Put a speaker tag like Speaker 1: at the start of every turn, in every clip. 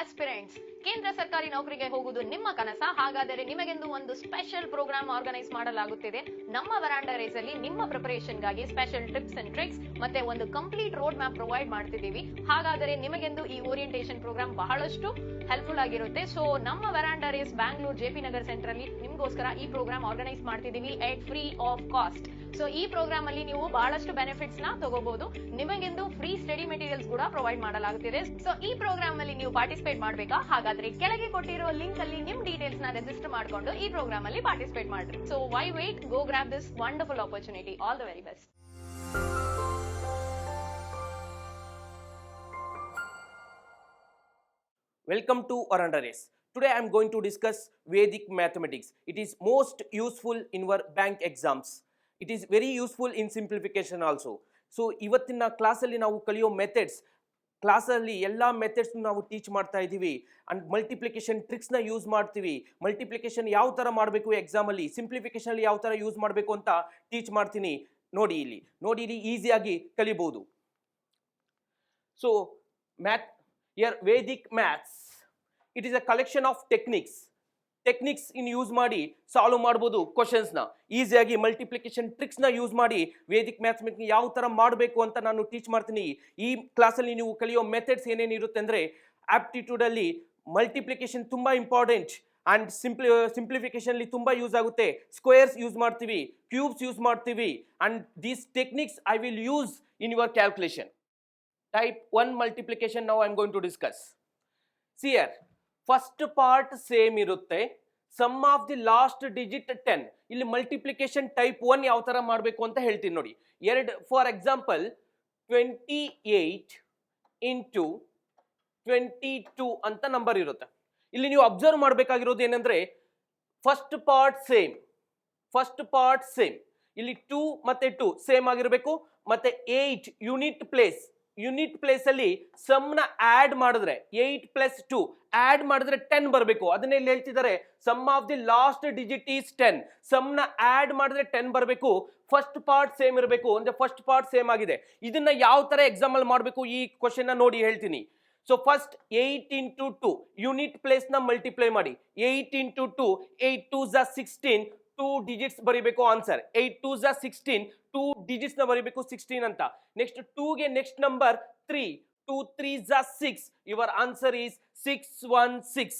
Speaker 1: Aspirants, ಕೇಂದ್ರ ಸರ್ಕಾರಿ ನೌಕರಿಗೆ ಹೋಗುವುದು ನಿಮ್ಮ ಕನಸ? ಹಾಗಾದರೆ ನಿಮಗೆಂದು ಒಂದು ಸ್ಪೆಷಲ್ ಪ್ರೋಗ್ರಾಮ್ ಆರ್ಗನೈಸ್ ಮಾಡಲಾಗುತ್ತಿದೆ. ನಮ್ಮ ವರಾಂಡಾ ರೇಸ್ ಅಲ್ಲಿ ನಿಮ್ಮ ಪ್ರಿಪರೇಷನ್ ಗಾಗಿ ಸ್ಪೆಷಲ್ ಟಿಪ್ಸ್ ಅಂಡ್ ಟ್ರಿಕ್ಸ್ ಮತ್ತೆ ಒಂದು ಕಂಪ್ಲೀಟ್ ರೋಡ್ ಮ್ಯಾಪ್ ಪ್ರೊವೈಡ್ ಮಾಡ್ತಿದ್ದೀವಿ. ಹಾಗಾದರೆ ನಿಮಗೆಂದು ಈ ಓರಿಯಂಟೇಷನ್ ಪ್ರೋಗ್ರಾಮ್ ಬಹಳಷ್ಟು ಹೆಲ್ಪ್ಫುಲ್ ಆಗಿರುತ್ತೆ. ಸೊ ನಮ್ಮ Veranda Race Bangalore JP Nagar centre ಅಲ್ಲಿ ನಿಮ್ಗೋಸ್ಕರ ಈ ಪ್ರೋಗ್ರಾಮ್ ಆರ್ಗನೈಸ್ ಮಾಡ್ತಿದ್ದೀವಿ at free of cost. So ಈ ಪ್ರೋಗ್ರಾಮ್ ಅಲ್ಲಿ ನೀವು ಬಹಳಷ್ಟು ಬೆನಿಫಿಟ್ಸ್ ನ ತಗೋಬಹುದು. ನಿಮಗೆಂದು ಫ್ರೀ ಸ್ಟಡಿ ಮೆಟೀರಿಯಲ್ಸ್ ಕೂಡ ಪ್ರೊವೈಡ್ ಮಾಡಲಾಗುತ್ತಿದೆ. ಸೊ ಈ ಪ್ರೋಗ್ರಾಮ್ ಅಲ್ಲಿ ನೀವು ಪಾರ್ಟಿಸಿಪೇಟ್ ಮಾಡಬೇಕಾ? ಹಾಗಾದ್ರೆ ಕೆಳಗೆ ಕೊಟ್ಟಿರೋ ಲಿಂಕ್ ಅಲ್ಲಿ ನಿಮ್ ಡೀಟೇಲ್ಸ್ ನ ರಿಜಿಸ್ಟರ್ ಮಾಡ್ಕೊಂಡು ಈ ಪ್ರೋಗ್ರಾಮ್ ಅಲ್ಲಿ ಪಾರ್ಟಿಸಿಪೇಟ್ ಮಾಡ್ರಿ. So why wait, go grab this wonderful opportunity. All the very best.
Speaker 2: Welcome to Veranda RACE. Today I am going to discuss Vedic mathematics. It is most useful in your bank exams. It is very useful in simplification also. So ಇವತ್ತಿನ ಕ್ಲಾಸಲ್ಲಿ ನಾವು ಕಲಿಯೋ methods, ಕ್ಲಾಸಲ್ಲಿ ಎಲ್ಲ methods ನಾವು teach ಮಾಡ್ತಾ ಇದ್ದೀವಿ. And multiplication ಟ್ರಿಕ್ಸ್ನ use ಮಾಡ್ತೀವಿ. ಮಲ್ಟಿಪ್ಲಿಕೇಶನ್ ಯಾವ ಥರ ಮಾಡಬೇಕು ಎಕ್ಸಾಮಲ್ಲಿ, ಸಿಂಪ್ಲಿಫಿಕೇಶನಲ್ಲಿ ಯಾವ ಥರ ಯೂಸ್ ಮಾಡಬೇಕು ಅಂತ ಟೀಚ್ ಮಾಡ್ತೀನಿ. ನೋಡಿ ಇಲ್ಲಿ ಈಸಿಯಾಗಿ ಕಲಿಬಹುದು. So here Vedic maths, it is a collection of techniques in use ಮಾಡಿ ಸಾಲ್ವ್ ಮಾಡಬಹುದು ಕ್ವಶನ್ಸ್ ನ ಈಸಿಯಾಗಿ. ಮಲ್ಟಿಪ್ಲಿಕೇಶನ್ ಟ್ರಿಕ್ಸ್ ನ ಯೂಸ್ ಮಾಡಿ ವೇದಿಕ್ ಮ್ಯಾಥಮೆಟಿಕ್ಸ್ ಯಾವ ತರ ಮಾಡಬೇಕು ಅಂತ ನಾನು ಟೀಚ್ ಮಾಡ್ತೀನಿ. ಈ ಕ್ಲಾಸಲ್ಲಿ ನೀವು ಕಲಿಯೋ ಮೆಥಡ್ಸ್ ಏನೇನು ಇರುತ್ತೆ ಅಂದ್ರೆ, ಆಪ್ಟಿಟ್ಯೂಡ್ ಅಲ್ಲಿ ಮಲ್ಟಿಪ್ಲಿಕೇಶನ್ ತುಂಬಾ ಇಂಪಾರ್ಟೆಂಟ್ ಅಂಡ್ ಸಿಂಪ್ಲಿಫಿಕೇಶನ್ ಅಲ್ಲಿ ತುಂಬಾ ಯೂಸ್ ಆಗುತ್ತೆ. ಸ್ಕ್ವೇರ್ಸ್ ಯೂಸ್ ಮಾಡ್ತೀವಿ, ಕ್ಯೂಬ್ಸ್ ಯೂಸ್ ಮಾಡ್ತೀವಿ, and these techniques I will use in your calculation. Type 1 multiplication now I am going to discuss. See here, first part same irutte, sum of the last digit 10. ಇಲ್ಲಿ multiplication type 1 ಯಾವ ತರ ಮಾಡಬೇಕು ಅಂತ ಹೇಳ್ತೀನಿ ನೋಡಿ. For example 28 into 22 ಅಂತ number ಇರುತ್ತೆ. ಇಲ್ಲಿ ನೀವು ಅಬ್ಸರ್ವ್ ಮಾಡಬೇಕಾಗಿರೋದು ಏನಂದ್ರೆ, ಫಸ್ಟ್ ಪಾರ್ಟ್ ಸೇಮ್, ಇಲ್ಲಿ 2 ಮತ್ತೆ 2 ಸೇಮ್ ಆಗಿರಬೇಕು. ಮತ್ತೆ 8 ಯೂನಿಟ್ ಪ್ಲೇಸ್ ಅಲ್ಲಿ ಸಮ್ ನ ಆಡ್ ಮಾಡಿದ್ರೆ 8 + 2 ಆಡ್ ಮಾಡಿದ್ರೆ 10 ಬರಬೇಕು. ಅದನ್ನೇ ಇಲ್ಲಿ ಹೇಳ್ತಿದ್ದಾರೆ, sum of the last digit is 10. Sum ನ ಆಡ್ ಮಾಡಿದ್ರೆ 10 ಬರಬೇಕು. ಫಸ್ಟ್ ಪಾರ್ಟ್ ಸೇಮ್ ಇರಬೇಕು. ಅಂದ್ರೆ ಫಸ್ಟ್ ಪಾರ್ಟ್ ಸೇಮ್ ಆಗಿದೆ. ಇದನ್ನ ಯಾವ ತರ ಎಕ್ಸಾಮ್ ಅಲ್ಲಿ ಮಾಡಬೇಕು ಈ ಕ್ವಶನ್ ನ ನೋಡಿ ಹೇಳ್ತೀನಿ. So first 8 into 2 unit place ನ ಮಲ್ಟಿಪ್ಲೈ ಮಾಡಿ. 8 into 2 8 2s are 16, 2 ಡಿಜಿಟ್ಸ್ ಬರೀಬೇಕು ಆನ್ಸರ್. 8 2s are 16, 2 ಡಿಜಿಟ್ಸ್ ನ ಬರೀಬೇಕು 16 ಅಂತ. ನೆಕ್ಸ್ಟ್ 2 ಗೆ next number 3, 2 3s are 6. Your answer is 616.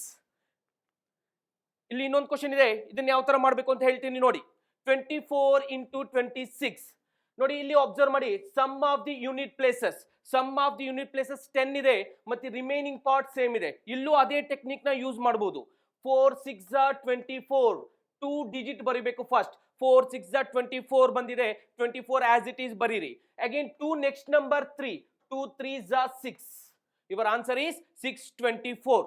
Speaker 2: ಇಲ್ಲಿ ಇನ್ನೊಂದು ಕ್ವಶನ್ ಇದೆ, ಇದನ್ನ ಯಾವ ತರ ಮಾಡಬೇಕು ಅಂತ ಹೇಳ್ತೀನಿ ನೋಡಿ. 24 into 26 ನೋಡಿ, ಇಲ್ಲಿ ಅಬ್ಸರ್ವ್ ಮಾಡಿ, sum of the unit places 10 ಇದೆ, ಮತ್ತೆ ರಿಮೈನಿಂಗ್ ಪಾರ್ಟ್ ಸೇಮ್ ಇದೆ. ಇಲ್ಲೂ ಅದೇ ಟೆಕ್ನಿಕ್ ನ ಯೂಸ್ ಮಾಡಬಹುದು. 4 6s are 24, 2 ಡಿಜಿಟ್ ಬರೀಬೇಕು ಫಸ್ಟ್. 4 6s are 24 ಬಂದಿದೆ, 24 ಆಸ್ ಇಟ್ ಈಸ್ ಬರೀರಿ. Again 2 next number 3, 2 3s are 6. Your answer is 624.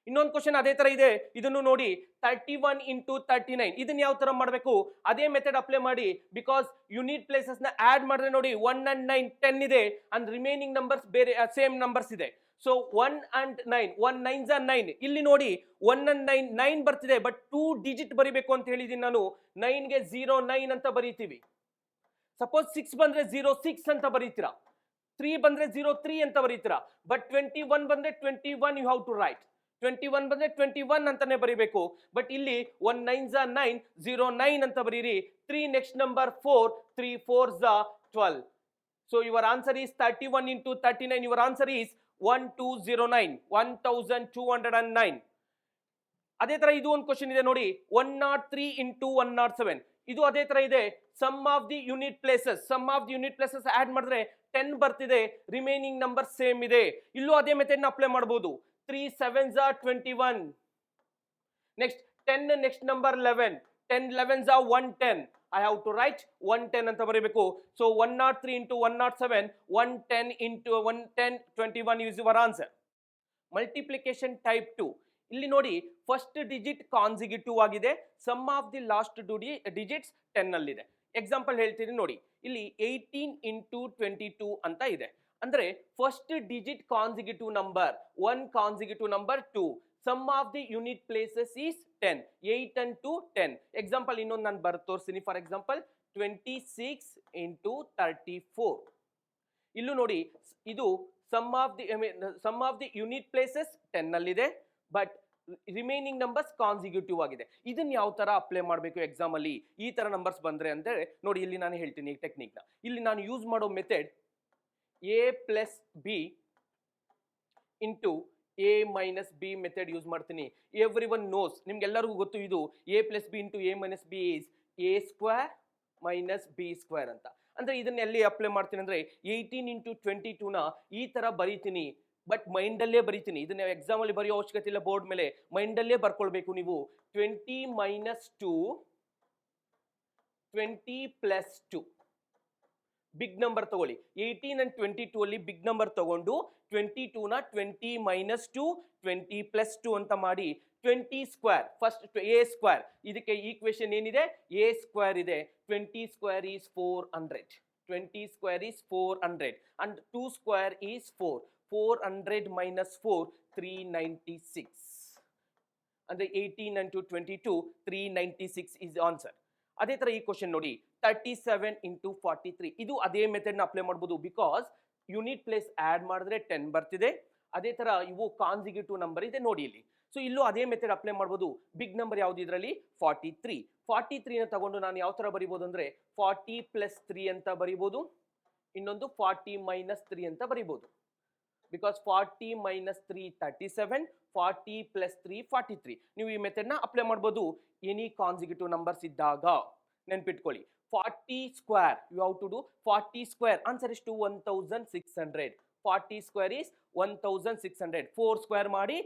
Speaker 2: ಇನ್ನೊಂದು ಕ್ವಶನ್ ಅದೇ ತರ ಇದೆ, ಇದನ್ನು ನೋಡಿ. 31 into 39 ಇದನ್ನ ಯಾವ ತರ ಮಾಡಬೇಕು, ಅದೇ ಮೆಥಡ್ ಅಪ್ಲೈ ಮಾಡಿ. ಬಿಕಾಸ್ ಯೂನಿಟ್ ಪ್ಲೇಸಸ್ ನ ಆಡ್ ಮಾಡಿದ್ರೆ ನೋಡಿ 1 and 9 10 ಇದೆ, ಅಂಡ್ ರಿಮೈನಿಂಗ್ ನಂಬರ್ಸ್ ಬೇರೆ ಸೇಮ್ ನಂಬರ್ಸ್ ಇದೆ. So 1 and 9, 1 9s are 9. ಇಲ್ಲಿ ನೋಡಿ 1 and 9 ಬರ್ತಿದೆ, ಬಟ್ 2 ಡಿಜಿಟ್ ಬರೀಬೇಕು ಅಂತ ಹೇಳಿದೀನಿ ನಾನು. 9 ಗೆ 09 ಅಂತ ಬರೀತೀವಿ. ಸಪೋಸ್ 6 ಬಂದ್ರೆ 06 ಅಂತ ಬರೀತೀರಾ, 3 ಬಂದ್ರೆ 03 ಅಂತ ಬರೀತೀರಾ. ಬಟ್ 21 ಬಂದ್ರೆ 21 ಯು ಹ್ಯಾವ್ ಟು ರೈಟ್. 21 ಬಂದ್ರೆ 21 ಅಂತಾನೆ ಬರೀಬೇಕು. ಬಟ್ ಇಲ್ಲಿ 1 9s are 9, 09 ಅಂತ ಬರೀರಿ. 3 next number 4, 3 4s are 12. So your answer is 31 into 39. Your answer is 1209, 1209. ಅದೇ ತರ ಇದು ಒಂದು ಕ್ವಶನ್ ಇದೆ ನೋಡಿ. 103 into 107 ಇದು ಅದೇ ತರ ಇದೆ. Sum of the unit places add ಮಾಡಿದ್ರೆ 10 ಬರ್ತಿದೆ, ರಿಮೈನಿಂಗ್ ನಂಬರ್ ಸೇಮ್ ಇದೆ. ಇಲ್ಲೂ ಅದೇ ಮೆಥಡ್ ನ ಅಪ್ಲೈ ಮಾಡಬಹುದು. 3 7s are 21. Next 10 next number 11, 10 11s are 110. I have to write 110 ಅಂತ ಬರೀಬೇಕು. So 103 into 107, 110 into 110 21 is your answer. Multiplication type 2 ಇಲ್ಲಿ ನೋಡಿ, ಫಸ್ಟ್ ಡಿಜಿಟ್ ಕಾನ್ಸಿಕ್ಯೂಟಿವ್ ಆಗಿದೆ, sum of the last digits 10 ಅಲ್ಲಿದೆ. ಎಕ್ಸಾಂಪಲ್ ಹೇಳ್ತೀನಿ ನೋಡಿ. ಇಲ್ಲಿ 18 into 22 ಅಂತ ಇದೆ. ಅಂದ್ರೆ first digit consecutive number 1, consecutive number 2. Sum of the unit places is 10, 8 and 2 10. Example ಇನ್ನೊಂದು ನಾನು ಬರೆದು ತೋರಿಸ್ತೀನಿ. For example 26 into 34. ಇಲ್ಲೂ ನೋಡಿ, ಇದು sum of the unit places 10 ಅಲ್ಲಿದೆ, ಬಟ್ ರಿಮೈನಿಂಗ್ ನಂಬರ್ಸ್ ಕಾನ್ಸಿಕ್ಯೂಟಿವ್ ಆಗಿದೆ. ಇದನ್ನ ಯಾವ ತರ ಅಪ್ಲೈ ಮಾಡಬೇಕು ಎಕ್ಸಾಮ್ ಅಲ್ಲಿ? ಈ ತರ ನಂಬರ್ಸ್ ಬಂದ್ರೆ ಅಂದ್ರೆ ನೋಡಿ, ಇಲ್ಲಿ ನಾನು ಹೇಳ್ತೀನಿ ಈ ಟೆಕ್ನಿಕ್ ನ. ಇಲ್ಲಿ ನಾನು ಯೂಸ್ ಮಾಡೋ method a plus B into a minus B method use ಮಾಡ್ತೀನಿ. ಎವ್ರಿ ಒನ್ ನೋಸ್, ನಿಮ್ಗೆಲ್ಲರಿಗೂ ಗೊತ್ತು ಇದು a plus B into a minus B is a square minus B square ಅಂತ. ಅಂದ್ರೆ ಇದನ್ನ ಎಲ್ಲಿ ಅಪ್ಲೈ ಮಾಡ್ತೀನಿ ಅಂದ್ರೆ 18 ಇಂಟು 22 ನ ಈ ತರ ಬರೀತೀನಿ, ಬಟ್ ಮೈಂಡಲ್ಲೇ ಬರೀತೀನಿ. ಇದನ್ನ ಎಕ್ಸಾಮ್ ಅಲ್ಲಿ ಬರೆಯೋ ಅವಶ್ಯಕತೆ ಇಲ್ಲ, ಬೋರ್ಡ್ ಮೇಲೆ ಮೈಂಡಲ್ಲೇ ಬರ್ಕೊಳ್ಬೇಕು ನೀವು. 20 ಮೈನಸ್ 2 20 ಪ್ಲಸ್ 2 ಬಿಗ್ ನಂಬರ್ ತಗೊಳ್ಳಿ. 18 ಅಂಡ್ 22 ಅಲ್ಲಿ ಬಿಗ್ ನಂಬರ್ ತಗೊಂಡು 22 ನ 20 ಮೈನಸ್ 2 20 ಪ್ಲಸ್ 2 ಅಂತ ಮಾಡಿ 20 ಸ್ಕ್ವೇರ್, ಫಸ್ಟ್ a ಸ್ಕ್ವೇರ್, ಇದಕ್ಕೆ ಈಕ್ವೇಶನ್ ಏನಿದೆ? a ಸ್ಕ್ವೇರ್ ಇದೆ. 20 square is 400, 20 square is 400 and 2 square is 4. 400 minus 4 396. ಅಂದ್ರೆ 18 and 22 396 is ಆನ್ಸರ್. ಅದೇ ತರ ಈ ಕ್ವಶನ್ ನೋಡಿ, 37 ಇಂಟು 43. ಇದು ಅದೇ ಮೆಥಡ್ ನ ಅಪ್ಲೈ ಮಾಡಬಹುದು, ಬಿಕಾಸ್ ಯೂನಿಟ್ ಪ್ಲೇಸ್ ಆಡ್ ಮಾಡಿದ್ರೆ 10 ಬರ್ತಿದೆ. ಅದೇ ತರ ಇವು ಕಾನ್ಸಿಕ್ಯೂಟಿವ್ ನಂಬರ್ ಇದೆ ನೋಡಿ ಇಲ್ಲಿ. ಸೊ ಇಲ್ಲೂ ಅದೇ ಮೆಥಡ್ ಅಪ್ಲೈ ಮಾಡಬಹುದು. ಬಿಗ್ ನಂಬರ್ ಯಾವ್ದು ಇದರಲ್ಲಿ? 43. 43 ನ ತಗೊಂಡು ನಾನು ಯಾವ ತರ ಬರಿಬಹುದು ಅಂದ್ರೆ 40 ಪ್ಲಸ್ 3 ಅಂತ ಬರಿಬಹುದು, ಇನ್ನೊಂದು 40 ಮೈನಸ್ 3 ಅಂತ ಬರಿಬಹುದು. Because 40 minus 3 37, 40 plus 3 43. ನೀವು ಈ ಮೆಥಡ್ ನ ಅಪ್ಲೈ ಮಾಡಬಹುದು ಎನಿ ಕಾನ್ಸಿಕ್ಯೂಟಿವ್ ನಂಬರ್ಸ್ ಇದ್ದಾಗ. ನೆನ್ಪಿಟ್ಕೊಳ್ಳಿ, 40 square you have to do 40 square. Answer ಎಷ್ಟು? 1600. 40 ಸ್ಕ್ವೇರ್ ಈಸ್ 1600. 4 ಸ್ಕ್ವೇರ್ ಮಾಡಿ,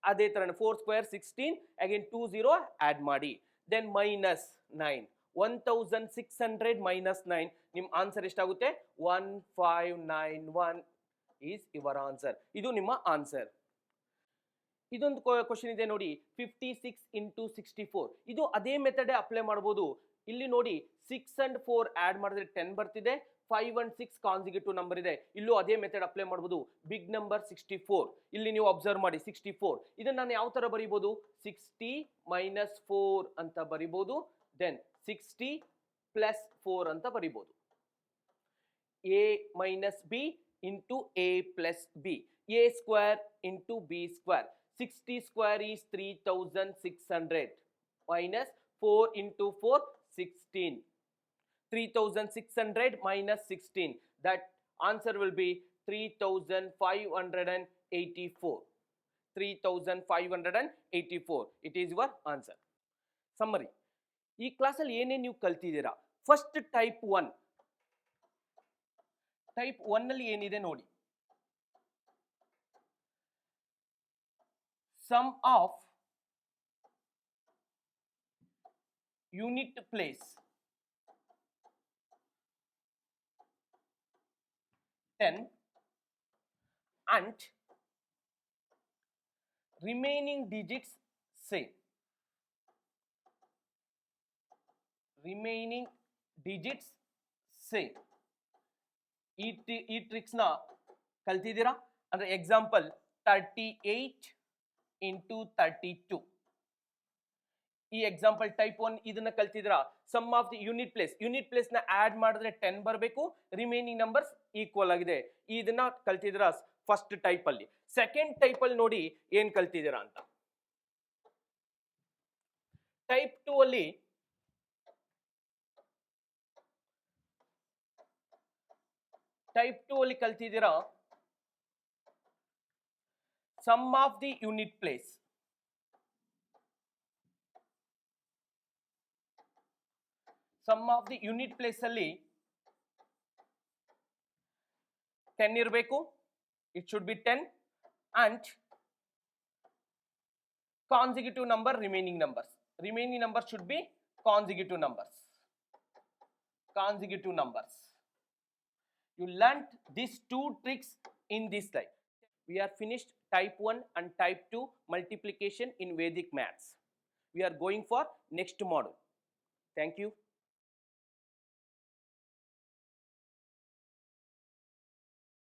Speaker 2: ಅದೇ ತರ 4 ಸ್ಕ್ವೇರ್ 16, ಅಗೇನ್ 20 ಆಡ್ ಮಾಡಿ, ದೆನ್ ಮೈನಸ್ 9. 1600 ಮೈನಸ್ 9, ನಿಮ್ ಆನ್ಸರ್ ಎಷ್ಟಾಗುತ್ತೆ? 1591 is your answer. ಇದು ನಿಮ್ಮ ಆನ್ಸರ್. ಇದೊಂದು ಕ್ವಶನ್ ಇದೆ ನೋಡಿ, 56 ಇಂಟು 64. ಇದು ಅದೇ ಮೆಥಡ್ ಅಪ್ಲೈ ಮಾಡಬಹುದು. ಇಲ್ಲಿ ನೋಡಿ 6 and 4 ಆಡ್ ಮಾಡಿದ್ರೆ 10 ಬರ್ತಿದೆ. 5 and 6 ಕಾನ್ಸಿಕ್ಯೂಟಿವ್ ನಂಬರ್ ಇದೆ. ಇಲ್ಲೂ ಅದೇ ಮೆಥಡ್ ಅಪ್ಲೈ ಮಾಡಬಹುದು. Big number 64. ಇಲ್ಲಿ ನೀವು ಅಬ್ಸರ್ವ್ ಮಾಡಿ 64. ಇದನ್ನ ನಾನು ಯಾವ ತರ ಬರೀಬಹುದು? 60 ಮೈನಸ್ 4 ಅಂತ ಬರೀಬಹುದು, ದೆನ್ 60 ಪ್ಲಸ್ 4 ಅಂತ ಬರೀಬಹುದು. a minus B into a plus b, a square into b square. 60 square is 3600 minus 4 into 4 16. 3600 minus 16, that answer will be 3584. 3584, it is your answer. Summary, ಈ ಕ್ಲಾಸ್ ಅಲ್ಲಿ ಏನೇನು ನೀವು ಕಲ್ತಿದ್ದೀರಾ? First type 1. ಟೈಪ್ 1 ಅಲ್ಲಿ ಏನಿದೆ ನೋಡಿ, sum of unit place 10 and remaining digits same. Remaining digits same. ಈ tricks ನ ಕಲ್ತಿದ್ದೀರಾ? ಅಂದ್ರೆ ಎಕ್ಸಾಂಪಲ್ 38 ಇಂಟು 32. ಈ ಎಕ್ಸಾಂಪಲ್ ಟೈಪ್ 1 ಇದನ್ನ ಕಲ್ತಿದ್ದೀರಾ? Sum of the unit place ನ ಆಡ್ ಮಾಡಿದ್ರೆ 10 ಬರಬೇಕು, ರಿಮೈನಿಂಗ್ ನಂಬರ್ಸ್ ಈಕ್ವಲ್ ಆಗಿದೆ. ಇದನ್ನ ಕಲ್ತಿದ್ದೀರಾ ಫಸ್ಟ್ ಟೈಪ್ ಅಲ್ಲಿ. ಸೆಕೆಂಡ್ ಟೈಪ್ ಅಲ್ಲಿ ನೋಡಿ ಏನ್ ಕಲ್ತಿದ್ದೀರಾ ಅಂತ. ಟೈಪ್ 2 ಅಲ್ಲಿ ಕಲ್ತಿದ್ದೀರಾ sum of the unit place. Sum of the unit place ಅಲ್ಲಿ 10 ಇರಬೇಕು, it should be 10, and consecutive number remaining numbers should be consecutive numbers. You learnt these two tricks in this slide. We are finished type 1 and type 2 multiplication in Vedic maths. We are going for next module. Thank you.